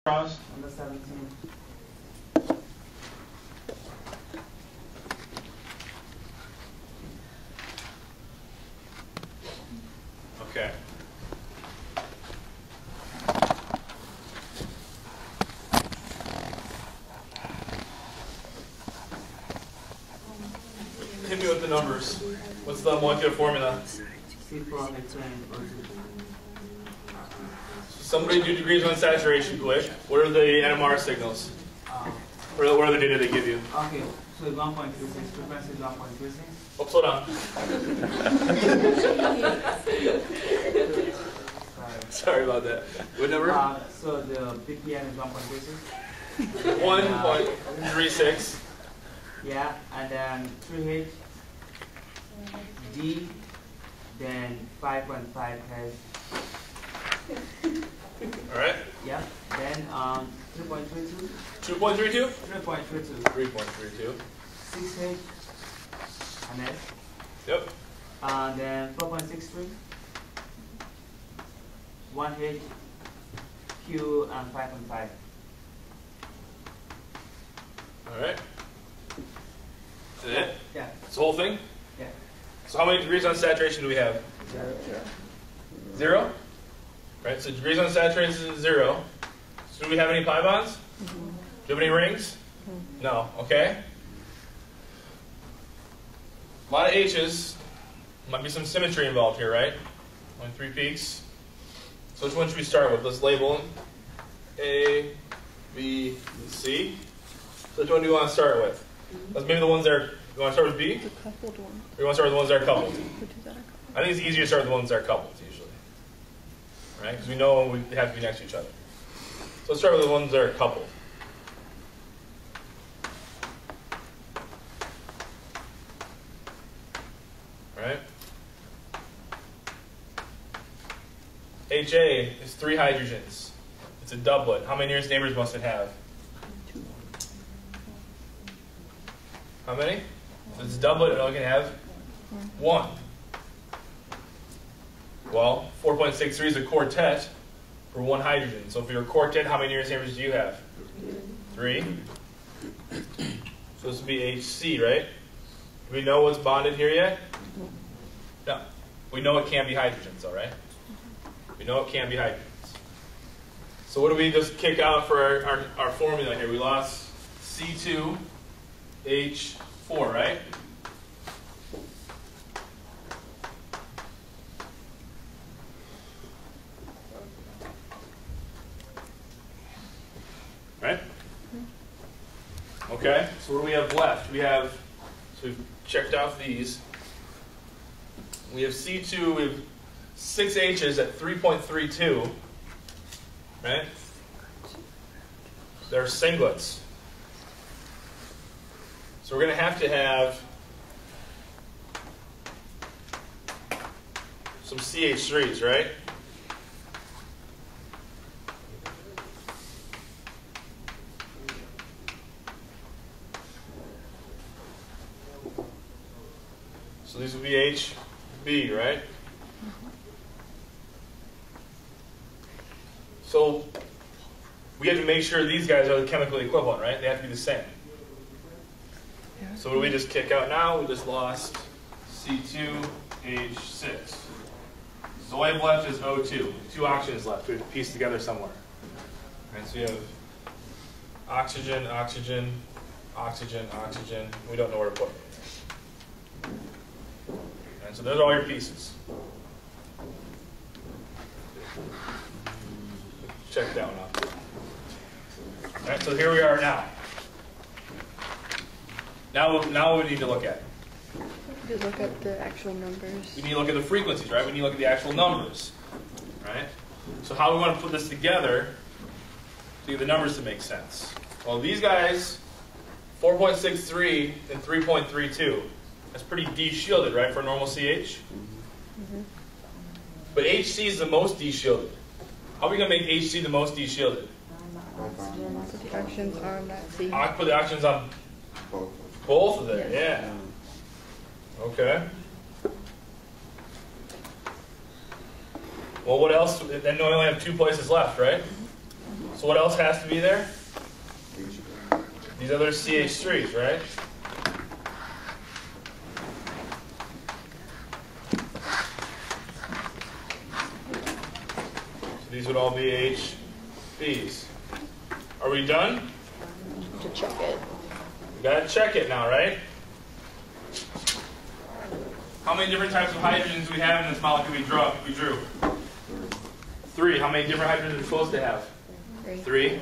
Cross. Number 17. Okay. Hit me with the numbers. What's the molecular formula? Somebody do degrees on saturation quick. What are the NMR signals? What are the data they give you? Okay, so 1.36, frequency is 1.36. Oops, hold on. Sorry about that. What number? So the BPM is 1.36. 1.36. Yeah, and then 3H, D, then 5.5 Hertz. All right. Yeah, then 3.32. 2.32? 3.32. 3.32. 6H, and S. Yep. Then 4.63. 1H, Q, and 5.5. All right. Is that it? Yeah. That's the whole thing? Yeah. So how many degrees on saturation do we have? 0? Right, so degrees on saturation is 0. So do we have any pi bonds? Do you have any rings? No. Okay. A lot of H's. Might be some symmetry involved here, right? Only 3 peaks. So which one should we start with? Let's label them. A, B, and C. So which one do you want to start with? Let's maybe the ones that are, you want to start with B? The coupled one. Or you want to start with the ones that are coupled? Which is that a couple? I think it's easier to start with the ones that are coupled, usually. Right? Because we know we have to be next to each other. So let's start with the ones that are coupled. Right? HA is 3 hydrogens. It's a doublet. How many nearest neighbors must it have? 2. How many? So it's a doublet, it only can have 1. Well, 4.63 is a quartet for 1 hydrogen. So if you're a quartet, how many nearest neighbors do you have? 3. So this would be HC, right? Do we know what's bonded here yet? No. We know it can't be hydrogens, all right? We know it can't be hydrogens. So what do we just kick out for our formula here? We lost C2H4, right? Right? Okay, so what do we have left? We have, so we've checked off these. We have C2, we have 6 H's at 3.32, right? They're singlets. So we're going to have some CH3s, right? So these would be HB, right? So we have to make sure these guys are chemically equivalent, right? They have to be the same. Yeah. So what do we just kick out now? We just lost C2H6. So all we have left is O2. 2 oxygens left. We have to piece together somewhere. All right, so you have oxygen, oxygen, oxygen, oxygen. We don't know where to put it. And so those are all your pieces. Check that one off. All right, so here we are now. Now what we need to look at? To look at the actual numbers. We need to look at the frequencies, right? We need to look at the actual numbers, right? So how do we want to put this together to get the numbers to make sense? Well, these guys, 4.63 and 3.32. That's pretty D-shielded, right, for a normal CH? But HC is the most D-shielded. How are we going to make HC the most D-shielded? Put the actions on that C. Put the actions on both of them, yeah. Okay. Well, what else? Then we only have 2 places left, right? So what else has to be there? These other CH3s, right? So these would all be HBs. Are we done? To check it. We gotta check it now, right? How many different types of hydrogens do we have in this molecule we drew? 3. How many different hydrogens are we supposed to have? 3.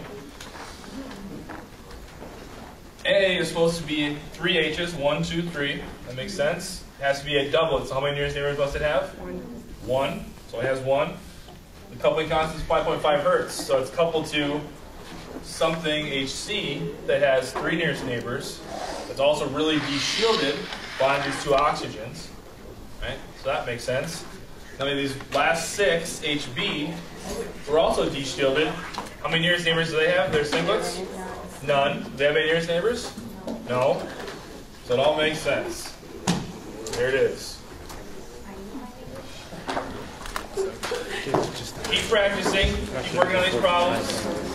A is supposed to be 3 H's, 1, 2, 3. That makes sense. It has to be a doublet. So how many nearest neighbors must it have? 1. So it has 1. The coupling constant is 5.5 hertz. So it's coupled to something HC that has 3 nearest neighbors. It's also really de-shielded by these 2 oxygens. Right? So that makes sense. Now these last 6 HB were also de-shielded. How many nearest neighbors do they have? They're singlets? None. Do they have any nearest neighbors? No. So it all makes sense. There it is. Keep practicing. Keep working on these problems.